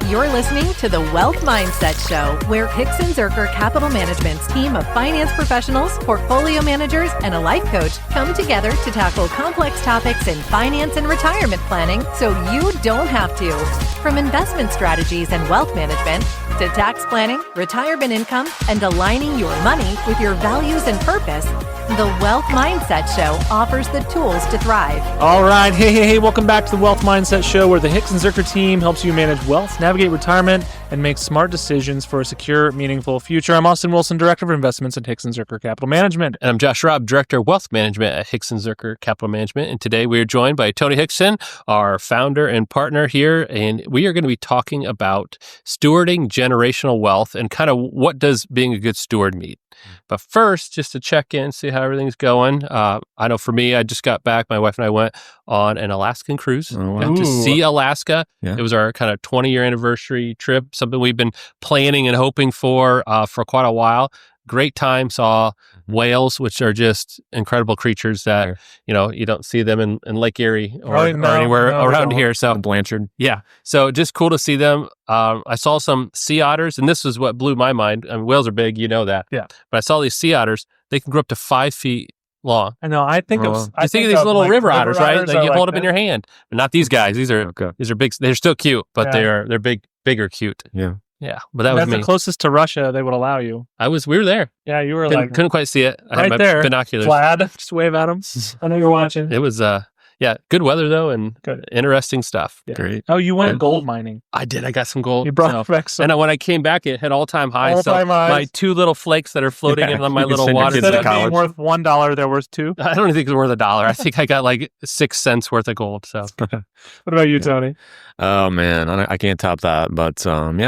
You're listening to the Wealth Mindset Show, where Hixon Zuercher Capital Management's team of finance professionals, portfolio managers, and a life coach come together to tackle complex topics in finance and retirement planning so you don't have to. From investment strategies and wealth management to tax planning, retirement income, and aligning your money with your values and purpose, the Wealth Mindset Show offers the tools to thrive. All right. Hey, welcome back to the Wealth Mindset Show, where the Hixon Zuercher team helps you manage wealth, navigate retirement, and make smart decisions for a secure, meaningful future. I'm Austin Wilson, Director of Investments at Hixon Zuercher Capital Management. And I'm Josh Robb, Director of Wealth Management at Hixon Zuercher Capital Management. And today we are joined by Tony Hixon, our founder and partner here. And we are going to be talking about stewarding generational wealth and kind of what does being a good steward mean. But first, just to check in, see how everything's going. I know for me, I just got back. My wife and I went on an Alaskan cruise. Got to see Alaska. Yeah. It was our kind of 20-year anniversary trip, something we've been planning and hoping for quite a while. Great time. Saw whales, which are just incredible creatures that, you don't see them in Lake Erie or anywhere around here. So Blanchard. Yeah. So just cool to see them. I saw some sea otters, and this is what blew my mind. I mean, whales are big, you know that. Yeah. But I saw these sea otters. They can grow up to 5 feet long. I know. I think of these little like river otters, right? Like you hold them in your hand. But not these guys. These are big. They're still cute, but they're bigger cute. Yeah. Yeah, but that's the closest to Russia they would allow you. We were there. Yeah, you were couldn't quite see it. I had my there. Binoculars. Vlad, just wave at them. I know you're watching. It was good weather though, and interesting stuff. Yeah. Great. Oh, you went gold mining. I did. I got some gold. You brought back some. And when I came back, it hit all-time highs. My 2 little flakes that are floating in my little water. Instead of being worth $1, they're worth $2. I don't think it's worth $1. I think I got like 6 cents worth of gold. So, what about you, Tony? Oh man, I can't top that. But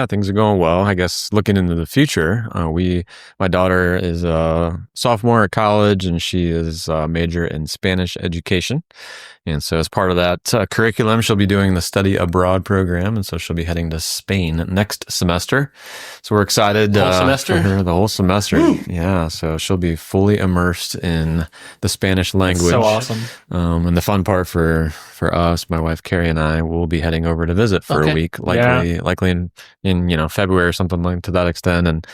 things are going well. I guess looking into the future, my daughter is a sophomore at college, and she is a major in Spanish education. And so as part of that curriculum, she'll be doing the study abroad program. And so she'll be heading to Spain next semester. So we're excited the whole semester. Woo! Yeah. So she'll be fully immersed in the Spanish language. That's so awesome. And the fun part for us, my wife, Carrie, and I will be heading over to visit for a week, likely in February or something like to that extent. And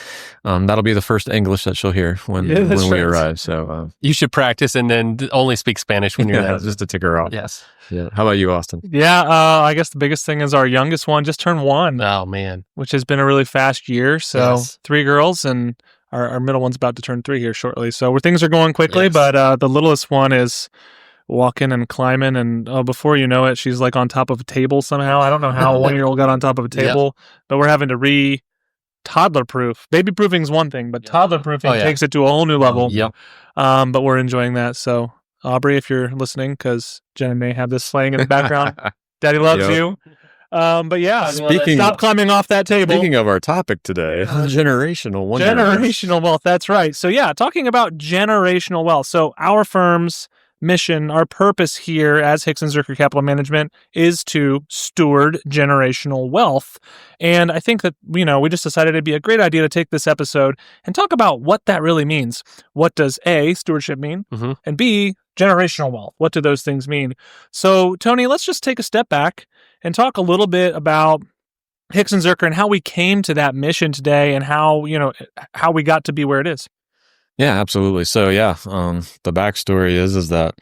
that'll be the first English that she'll hear when we arrive. So you should practice and then only speak Spanish when you're there. Just to tick her off. Yes. Yeah. How about you, Austin? Yeah. I guess the biggest thing is our youngest one just turned 1. Oh, man. Which has been a really fast year. So 3 girls, and our middle one's about to turn 3 here shortly. So things are going quickly, but the littlest one is walking and climbing, and before you know it, she's like on top of a table somehow. I don't know how a 1-year-old got on top of a table, but we're having to toddler proof. Baby proofing is one thing, but toddler proofing takes it to a whole new level. But we're enjoying that. So Aubrey, if you're listening, because Jen and May have this slang in the background, Daddy loves you. But stop climbing off that table. Speaking of our topic today, generational wealth. That's right. So talking about generational wealth. So our firm's mission, our purpose here as Hixon Zuercher Capital Management is to steward generational wealth. And I think that, we just decided it'd be a great idea to take this episode and talk about what that really means. What does A, stewardship mean? Mm-hmm. And B, generational wealth. What do those things mean? So, Tony, let's just take a step back and talk a little bit about Hixon Zuercher and how we came to that mission today and how we got to be where it is. Yeah, absolutely. So the backstory is that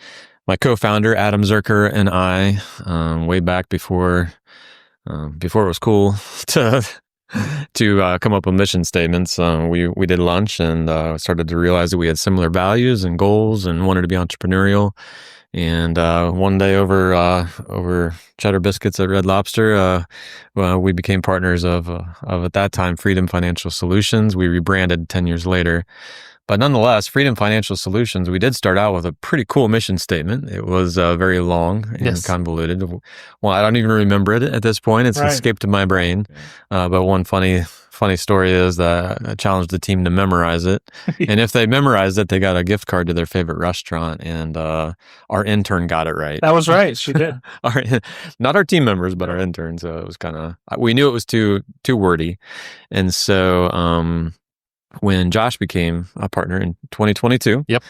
my co-founder Adam Zuercher and I, way back before it was cool to come up with mission statements, we did lunch and started to realize that we had similar values and goals and wanted to be entrepreneurial. And one day over cheddar biscuits at Red Lobster, we became partners of at that time Freedom Financial Solutions. We rebranded 10 years later. But nonetheless, Freedom Financial Solutions, we did start out with a pretty cool mission statement. It was very long and convoluted. Well, I don't even remember it at this point. It's escaped my brain. But one funny story is that I challenged the team to memorize it. And if they memorized it, they got a gift card to their favorite restaurant. And our intern got it right. That was right. She did. Not our team members, but our intern. So it was we knew it was too wordy. And so when Josh became a partner in 2022, Yep.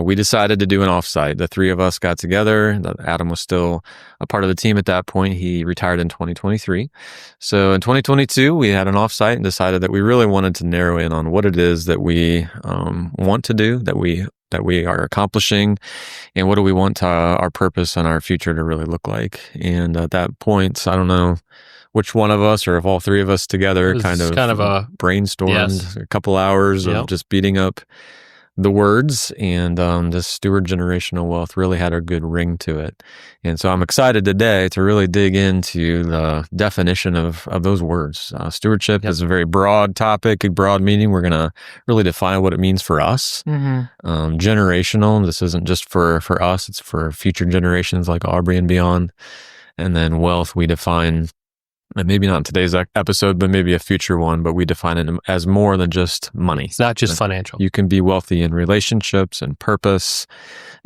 We decided to do an offsite. The three of us got together. Adam was still a part of the team at that point. He retired in 2023. So in 2022, we had an offsite and decided that we really wanted to narrow in on what it is that we want to do, that we are accomplishing, and what do we want our purpose and our future to really look like. And at that point, I don't know which one of us, or if all three of us together, kind of a brainstormed a couple hours of just beating up the words, and this steward generational wealth really had a good ring to it. And so I'm excited today to really dig into the definition of those words. Stewardship is a very broad topic, a broad meaning. We're going to really define what it means for us. Generational, this isn't just for us, it's for future generations like Aubrey and beyond. And then wealth, we define, and maybe not in today's episode, but maybe a future one, but we define it as more than just money. It's not just financial. You can be wealthy in relationships and purpose,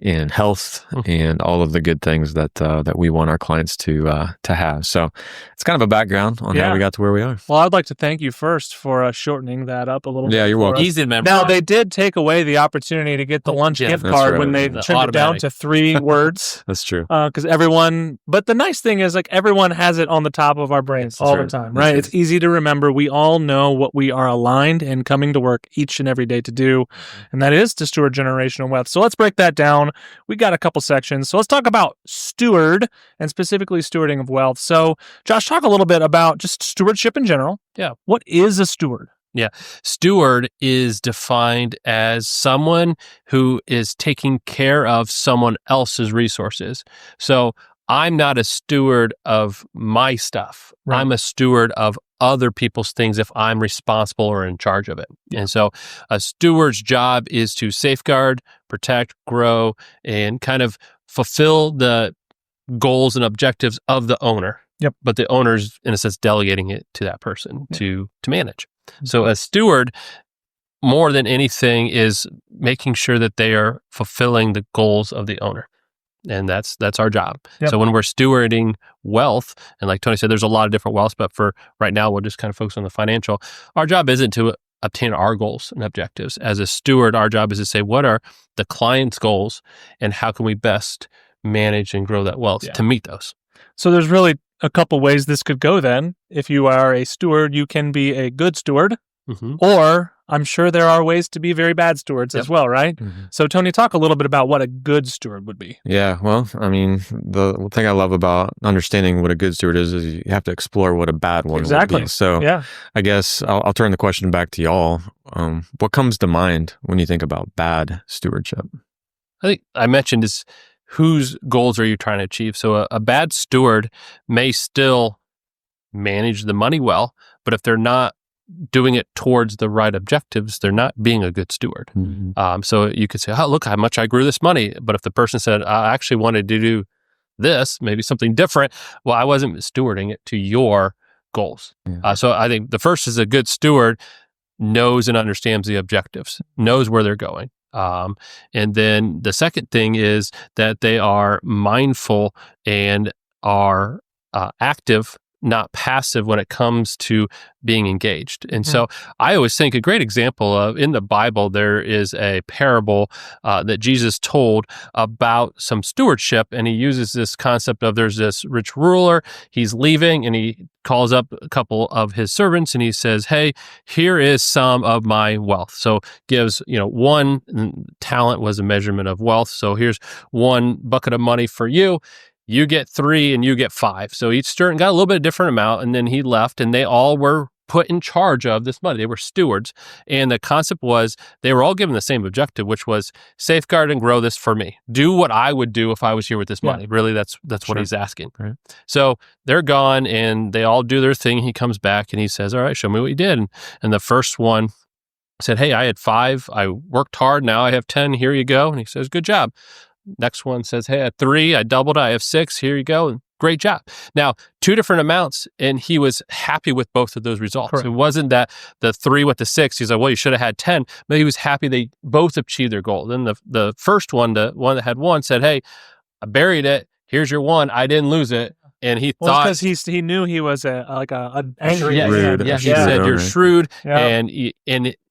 in health, and all of the good things that we want our clients to have. So it's kind of a background on how we got to where we are. Well, I'd like to thank you first for shortening that up a little bit. Yeah, you're welcome. Easy to remember. Now, they did take away the opportunity to get the lunch gift card when they trimmed it down to 3 words. That's true. Because but the nice thing is, like, everyone has it on the top of our brains all the time, right? It's easy to remember. We all know what we are aligned and coming to work each and every day to do, and that is to steward generational wealth. So let's break that down. We got a couple sections. So let's talk about steward, and specifically stewarding of wealth. So Josh, talk a little bit about just stewardship in general. Yeah. What is a steward? Yeah. Steward is defined as someone who is taking care of someone else's resources. So I'm not a steward of my stuff. Right. I'm a steward of other people's things if I'm responsible or in charge of it. Yeah. And so a steward's job is to safeguard, protect, grow, and kind of fulfill the goals and objectives of the owner. Yep. But the owner's, in a sense, delegating it to that person to manage. So a steward, more than anything, is making sure that they are fulfilling the goals of the owner. And that's our job. Yep. So when we're stewarding wealth, and like Tony said, there's a lot of different wealth, but for right now, we'll just kind of focus on the financial. Our job isn't to obtain our goals and objectives. As a steward, our job is to say, what are the client's goals and how can we best manage and grow that wealth to meet those? So there's really a couple ways this could go then. If you are a steward, you can be a good steward, or I'm sure there are ways to be very bad stewards as well, right? So Tony, talk a little bit about what a good steward would be. Yeah, well, I mean, the thing I love about understanding what a good steward is you have to explore what a bad one would be. So I guess I'll turn the question back to y'all. What comes to mind when you think about bad stewardship? I think I mentioned is whose goals are you trying to achieve? So a bad steward may still manage the money well, but if they're not doing it towards the right objectives, they're not being a good steward. So you could say, oh, look how much I grew this money. But if the person said, I actually wanted to do this, maybe something different, well, I wasn't stewarding it to your goals. So I think the first is a good steward knows and understands the objectives, knows where they're going. And then the second thing is that they are mindful and are active, not passive when it comes to being engaged. And so I always think a great example of, in the Bible, there is a parable that Jesus told about some stewardship. And he uses this concept of there's this rich ruler, he's leaving, and he calls up a couple of his servants and he says, hey, here is some of my wealth. So gives, 1 talent was a measurement of wealth. So here's 1 bucket of money for you. You get 3 and you get 5. So each student got a little bit different amount, and then he left, and they all were put in charge of this money. They were stewards. And the concept was they were all given the same objective, which was safeguard and grow this for me. Do what I would do if I was here with this money. Really, that's what he's asking. Right. So they're gone and they all do their thing. He comes back and he says, all right, show me what you did. And the first one said, hey, I had 5. I worked hard. Now I have 10. Here you go. And he says, good job. Next one says, hey, I had 3. I doubled it. I have 6. Here you go. Great job. Now, 2 different amounts, and he was happy with both of those results. Correct. It wasn't that the 3 with the 6, he's like, well, you should have had 10, but he was happy they both achieved their goal. Then the first one, the one that had 1, said, hey, I buried it. Here's your 1. I didn't lose it. And he thought, because he knew he was an angry. Rude. Yeah, he said you're shrewd, and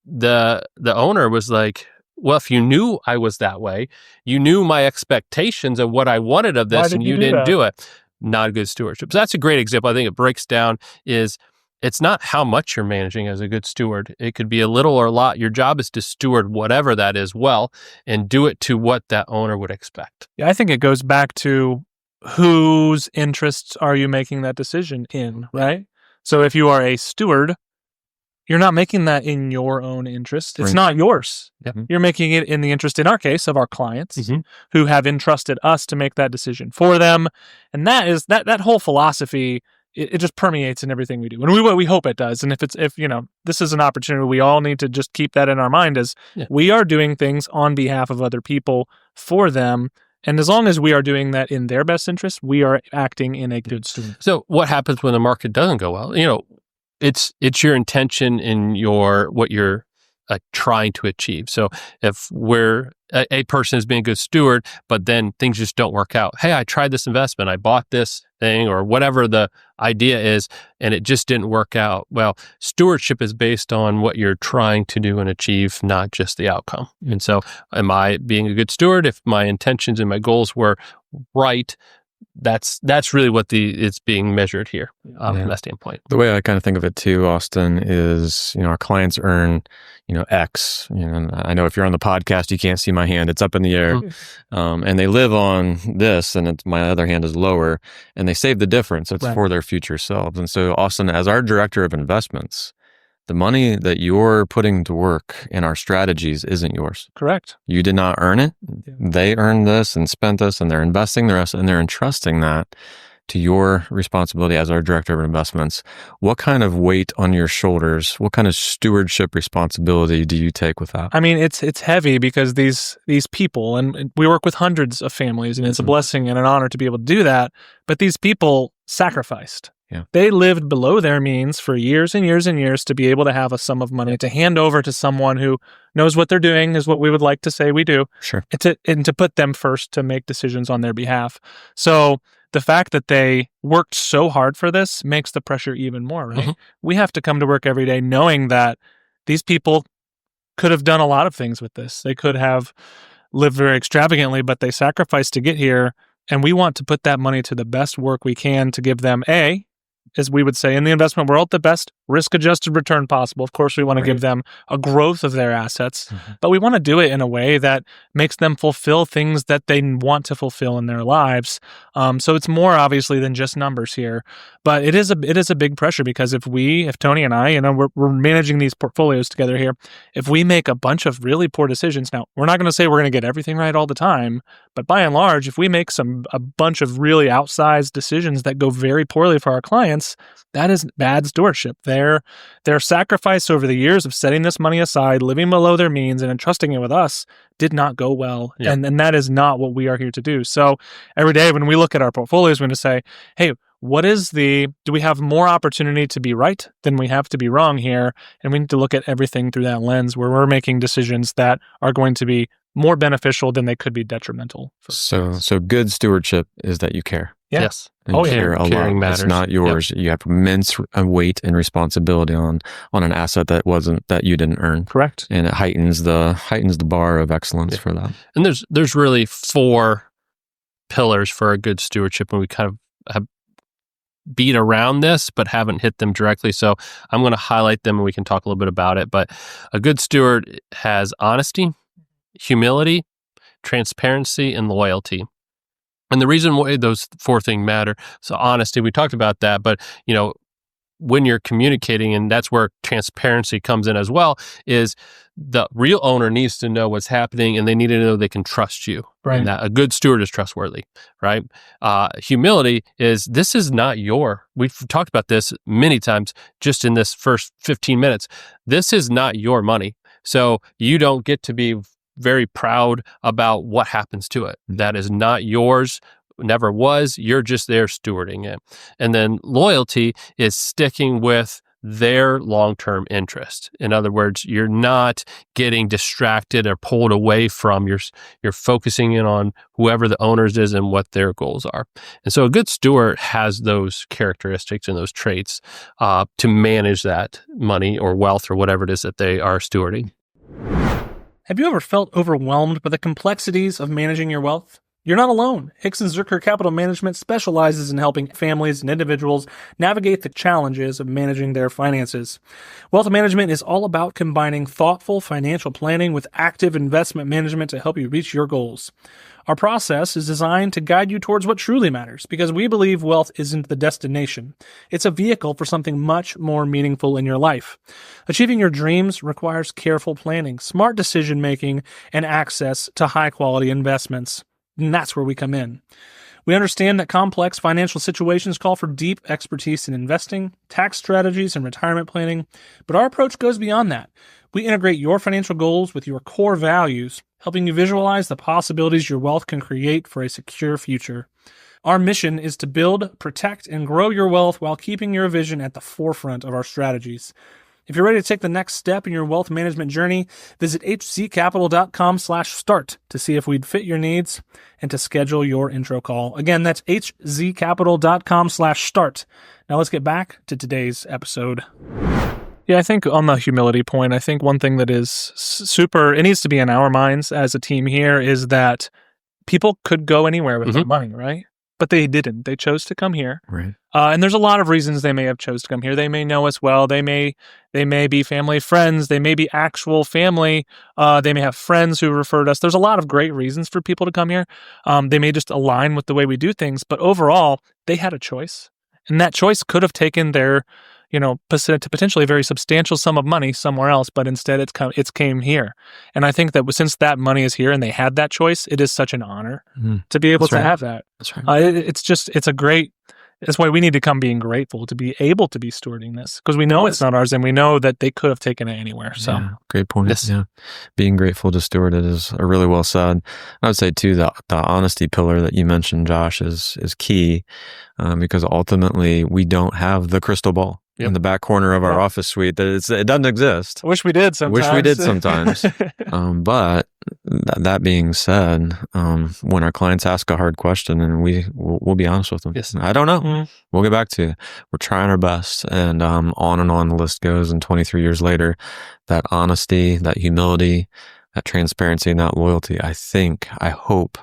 the owner was like, well, if you knew I was that way, you knew my expectations of what I wanted of this, and you didn't do it. Not good stewardship. So that's a great example. I think it breaks down is it's not how much you're managing as a good steward. It could be a little or a lot. Your job is to steward whatever that is well and do it to what that owner would expect. Yeah, I think it goes back to whose interests are you making that decision in, right? So if you are a steward, you're not making that in your own interest. It's not yours. Yep. You're making it in the interest, in our case, of our clients who have entrusted us to make that decision for them. And that is that whole philosophy, it just permeates in everything we do. And we hope it does. And if this is an opportunity, we all need to just keep that in our mind as we are doing things on behalf of other people for them. And as long as we are doing that in their best interest, we are acting in a good steward. So what happens when the market doesn't go well? It's your intention in what you're trying to achieve. So if we're a person is being a good steward, but then things just don't work out. Hey, I tried this investment, I bought this thing, or whatever the idea is, and it just didn't work out. Well, stewardship is based on what you're trying to do and achieve, not just the outcome. And so, am I being a good steward? If my intentions and my goals were right, that's really what it's being measured here from that standpoint. The way I kind of think of it too, Austin, is our clients earn X. And I know if you're on the podcast, you can't see my hand; it's up in the air, and they live on this, and my other hand is lower, and they save the difference. It's for their future selves. And so, Austin, as our director of investments, the money that you're putting to work in our strategies isn't yours. Correct. You did not earn it. Yeah. They earned this and spent this, and they're investing the rest, and they're entrusting that to your responsibility as our director of investments. What kind of weight on your shoulders, what kind of stewardship responsibility do you take with that? I mean, it's heavy because these people, and we work with hundreds of families, and it's a blessing and an honor to be able to do that, but these people sacrificed. Yeah. They lived below their means for years and years and years to be able to have a sum of money to hand over to someone who knows what they're doing, is what we would like to say we do. Sure. And to put them first to make decisions on their behalf. So the fact that they worked so hard for this makes the pressure even more, right? We have to come to work every day knowing that these people could have done a lot of things with this. They could have lived very extravagantly, but they sacrificed to get here. And we want to put that money to the best work we can to give them as we would say in the investment world, the best risk-adjusted return possible. Of course, we want to give them a growth of their assets, but we want to do it in a way that makes them fulfill things that they want to fulfill in their lives. So it's more obviously than just numbers here, but it is a big pressure because if Tony and I, we're managing these portfolios together here. If we make a bunch of really poor decisions, now we're not going to say we're going to get everything right all the time, but by and large, if we make a bunch of really outsized decisions that go very poorly for our clients, that is bad stewardship. Their sacrifice over the years of setting this money aside, living below their means, and entrusting it with us did not go well. Yeah. And that is not what we are here to do. So every day when we look at our portfolios, we're going to say, hey, do we have more opportunity to be right than we have to be wrong here? And we need to look at everything through that lens where we're making decisions that are going to be more beneficial than they could be detrimental. So good stewardship is that you care. Yeah. Yes. And care a lot. Matters. It's not yours. Yep. You have immense weight and responsibility on an asset that you didn't earn. Correct. And it heightens the bar of excellence for that. And there's really 4 pillars for a good stewardship, and we kind of have beat around this but haven't hit them directly. So I'm going to highlight them and we can talk a little bit about it. But a good steward has honesty, humility, transparency, and loyalty. And the reason why those 4 things matter, so honesty, we talked about that, but when you're communicating, and that's where transparency comes in as well, is the real owner needs to know what's happening and they need to know they can trust you. Right. And that a good steward is trustworthy, right? Humility is, this is not we've talked about this many times just in this first 15 minutes. This is not your money. So you don't get to be very proud about what happens to it. That is not yours, never was. You're just there stewarding it. And then loyalty is sticking with their long-term interest. In other words, you're not getting distracted or pulled away from you're focusing in on whoever the owners is and what their goals are. And so a good steward has those characteristics and those traits to manage that money or wealth or whatever it is that they are stewarding. Have you ever felt overwhelmed by the complexities of managing your wealth? You're not alone. Hixon Zuercher Capital Management specializes in helping families and individuals navigate the challenges of managing their finances. Wealth management is all about combining thoughtful financial planning with active investment management to help you reach your goals. Our process is designed to guide you towards what truly matters, because we believe wealth isn't the destination. It's a vehicle for something much more meaningful in your life. Achieving your dreams requires careful planning, smart decision-making, and access to high-quality investments. And that's where we come in. We understand that complex financial situations call for deep expertise in investing, tax strategies, and retirement planning, but our approach goes beyond that. We integrate your financial goals with your core values, helping you visualize the possibilities your wealth can create for a secure future. Our mission is to build, protect, and grow your wealth while keeping your vision at the forefront of our strategies. If you're ready to take the next step in your wealth management journey, visit hzcapital.com/start to see if we'd fit your needs and to schedule your intro call. Again, that's hzcapital.com/start. Now let's get back to today's episode. Yeah, I think on the humility point, I think one thing that is it needs to be in our minds as a team here is that people could go anywhere with their money, right? But they didn't. They chose to come here. Right. And there's a lot of reasons they may have chose to come here. They may know us well. They may be family friends. They may be actual family. They may have friends who referred us. There's a lot of great reasons for people to come here. They may just align with the way we do things. But overall, they had a choice. And that choice could have taken their, potentially a very substantial sum of money somewhere else, but instead it's came here. And I think that since that money is here and they had that choice, it is such an honor to be able to have that. That's right. That's why we need to come being grateful to be able to be stewarding this, because we know it's not ours and we know that they could have taken it anywhere. So yeah, great point. Yes. Yeah. Being grateful to steward it is really well said. I would say too, the honesty pillar that you mentioned, Josh, is key because ultimately we don't have the crystal ball. In the back corner of our office suite. It doesn't exist. I wish we did sometimes. But that being said, when our clients ask a hard question, and we'll be honest with them. Yes. I don't know. We'll get back to you. We're trying our best. And on and on the list goes. And 23 years later, that honesty, that humility, that transparency, and that loyalty, I hope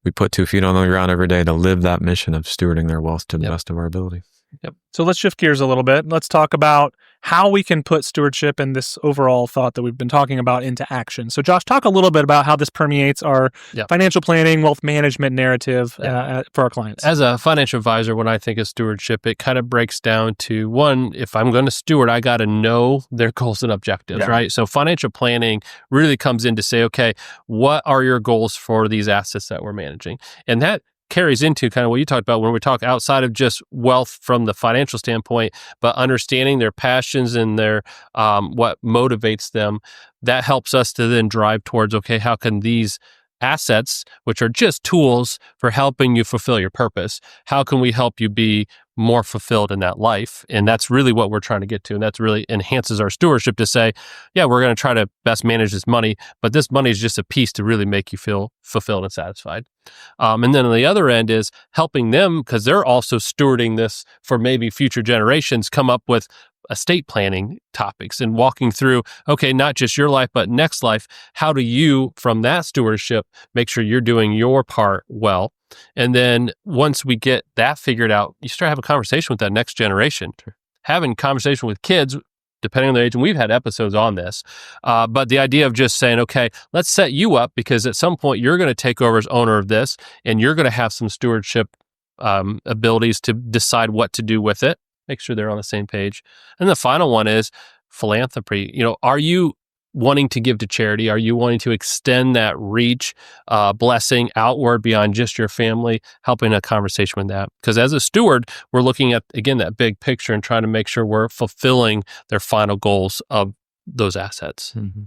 we put 2 feet on the ground every day to live that mission of stewarding their wealth to the best of our ability. Yep. So let's shift gears a little bit. Let's talk about how we can put stewardship and this overall thought that we've been talking about into action. So Josh, talk a little bit about how this permeates our financial planning, wealth management narrative for our clients. As a financial advisor, when I think of stewardship, it kind of breaks down to one, if I'm going to steward, I got to know their goals and objectives, right? So financial planning really comes in to say, okay, what are your goals for these assets that we're managing? And that carries into kind of what you talked about when we talk outside of just wealth from the financial standpoint, but understanding their passions and their what motivates them. That helps us to then drive towards, okay, how can these assets, which are just tools for helping you fulfill your purpose, how can we help you be more fulfilled in that life? And that's really what we're trying to get to. And that's really enhances our stewardship to say, yeah, we're going to try to best manage this money, but this money is just a piece to really make you feel fulfilled and satisfied. And then on the other end is helping them, because they're also stewarding this for maybe future generations, come up with estate planning topics and walking through, okay, not just your life, but next life. How do you, from that stewardship, make sure you're doing your part well? And then once we get that figured out, you start having a conversation with that next generation, having conversation with kids, depending on their age. And we've had episodes on this. But the idea of just saying, okay, let's set you up because at some point you're going to take over as owner of this and you're going to have some stewardship abilities to decide what to do with it. Make sure they're on the same page. And the final one is philanthropy. Are you wanting to give to charity? Are you wanting to extend that reach, blessing outward beyond just your family, helping a conversation with that? Because as a steward, we're looking at, again, that big picture and trying to make sure we're fulfilling their final goals of those assets. Mm-hmm.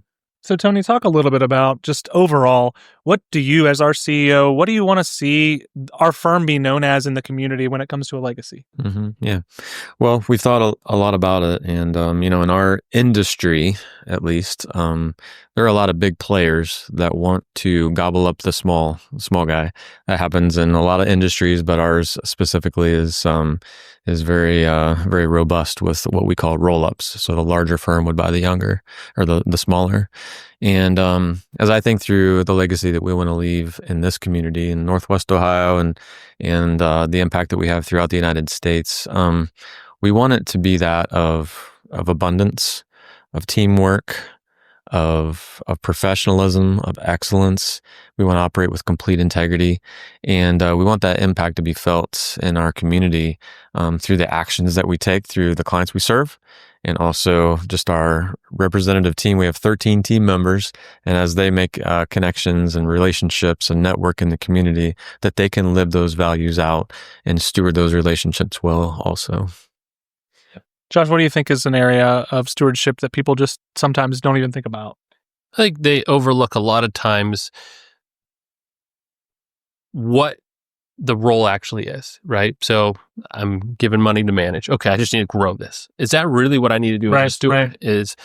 So, Tony, talk a little bit about just overall, what do you, as our CEO, what do you want to see our firm be known as in the community when it comes to a legacy? Yeah. Well, we've thought a lot about it. And, in our industry, at least, there are a lot of big players that want to gobble up the small guy. That happens in a lot of industries, but ours specifically is very, very robust with what we call roll-ups. So the larger firm would buy the younger or the smaller. And as I think through the legacy that we want to leave in this community in Northwest Ohio and the impact that we have throughout the United States, we want it to be that of abundance, of teamwork, of professionalism, of excellence. We want to operate with complete integrity, and we want that impact to be felt in our community through the actions that we take, through the clients we serve, and also just our representative team. We have 13 team members, and as they make connections and relationships and network in the community, that they can live those values out and steward those relationships well also. Josh, what do you think is an area of stewardship that people just sometimes don't even think about? I think they overlook a lot of times what the role actually is, right? So I'm given money to manage. Okay, I just need to grow this. Is that really what I need to do as a steward? It's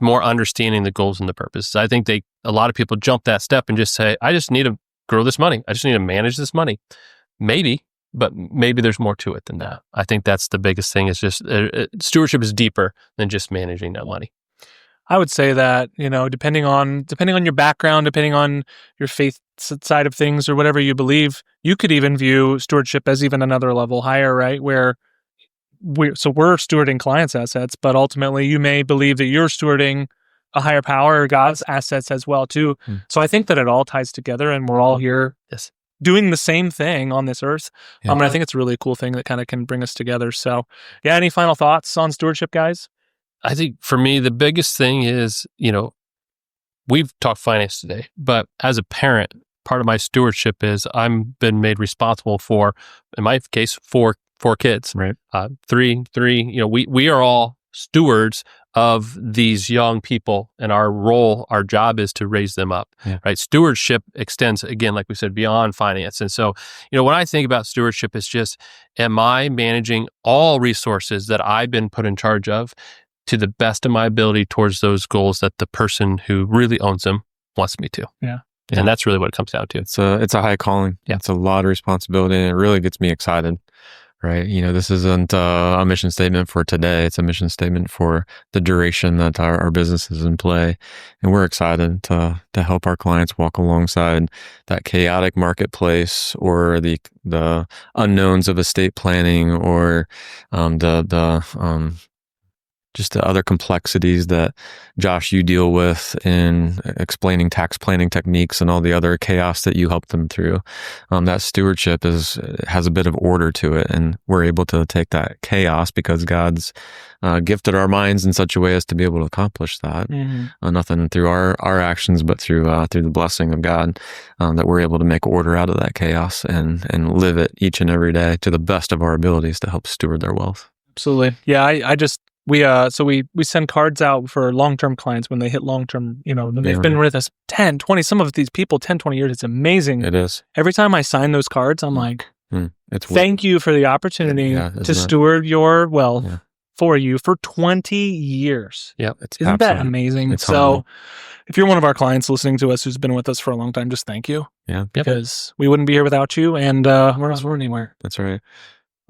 more understanding the goals and the purposes. I think a lot of people jump that step and just say, I just need to grow this money. I just need to manage this money. Maybe. But maybe there's more to it than that. I think that's the biggest thing is just stewardship is deeper than just managing that money. I would say that, depending on your background, depending on your faith side of things or whatever you believe, you could even view stewardship as even another level higher, right? Where we're stewarding clients' assets, but ultimately you may believe that you're stewarding a higher power or God's assets as well too. So I think that it all ties together and we're all here doing the same thing on this earth. And I think it's a really cool thing that kind of can bring us together. So yeah, any final thoughts on stewardship, guys? I think for me, the biggest thing is, we've talked finance today, but as a parent, part of my stewardship is I'm been made responsible for, in my case, four kids, right? Three, we are all stewards of these young people, and our job is to raise them up, right? Stewardship extends, again, like we said, beyond finance. And so, when I think about stewardship, it's just, am I managing all resources that I've been put in charge of to the best of my ability towards those goals that the person who really owns them wants me to? Yeah. And that's really what it comes down to. It's a high calling. Yeah. It's a lot of responsibility, and it really gets me excited. Right. This isn't a mission statement for today. It's a mission statement for the duration that our business is in play. And we're excited to help our clients walk alongside that chaotic marketplace or the unknowns of estate planning or just the other complexities that, Josh, you deal with in explaining tax planning techniques and all the other chaos that you help them through. That stewardship has a bit of order to it, and we're able to take that chaos because God's gifted our minds in such a way as to be able to accomplish that. Nothing through our actions, but through the blessing of God, that we're able to make order out of that chaos and live it each and every day to the best of our abilities to help steward their wealth. Absolutely. Yeah, we send cards out for long-term clients when they hit long-term, they've been with us 10, 20, some of these people, 10, 20 years. It's amazing. It is. Every time I sign those cards, I'm like, thank you for the opportunity to steward your wealth for you for 20 years. Yeah. Isn't that amazing? So if you're one of our clients listening to us who's been with us for a long time, just thank you. Yeah. Because we wouldn't be here without you, and we're not going anywhere. That's right.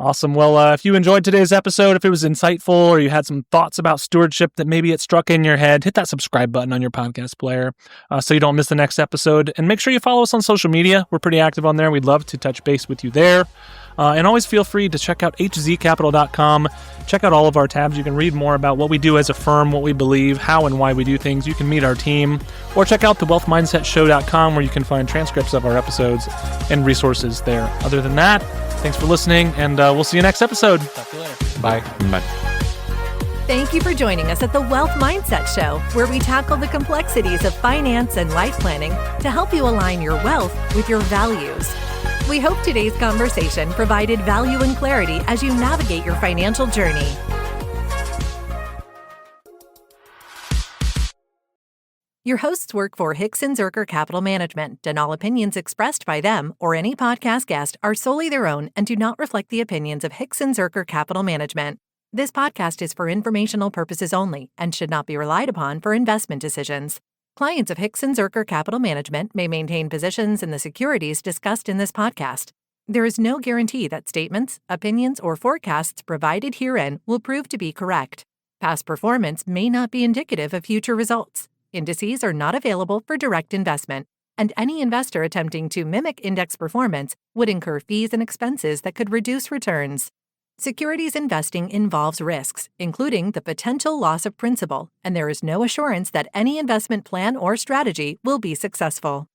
Awesome. Well, if you enjoyed today's episode, if it was insightful or you had some thoughts about stewardship that maybe it struck in your head, hit that subscribe button on your podcast player so you don't miss the next episode. And make sure you follow us on social media. We're pretty active on there. We'd love to touch base with you there. And always feel free to check out hzcapital.com. Check out all of our tabs. You can read more about what we do as a firm, what we believe, how and why we do things. You can meet our team. Or check out thewealthmindsetshow.com where you can find transcripts of our episodes and resources there. Other than that, thanks for listening, and we'll see you next episode. Talk to you later. Bye. Bye. Thank you for joining us at the Wealth Mindset Show, where we tackle the complexities of finance and life planning to help you align your wealth with your values. We hope today's conversation provided value and clarity as you navigate your financial journey. Your hosts work for Hixon Zuercher Capital Management, and all opinions expressed by them or any podcast guest are solely their own and do not reflect the opinions of Hixon Zuercher Capital Management. This podcast is for informational purposes only and should not be relied upon for investment decisions. Clients of Hixon Zuercher Capital Management may maintain positions in the securities discussed in this podcast. There is no guarantee that statements, opinions, or forecasts provided herein will prove to be correct. Past performance may not be indicative of future results. Indices are not available for direct investment, and any investor attempting to mimic index performance would incur fees and expenses that could reduce returns. Securities investing involves risks, including the potential loss of principal, and there is no assurance that any investment plan or strategy will be successful.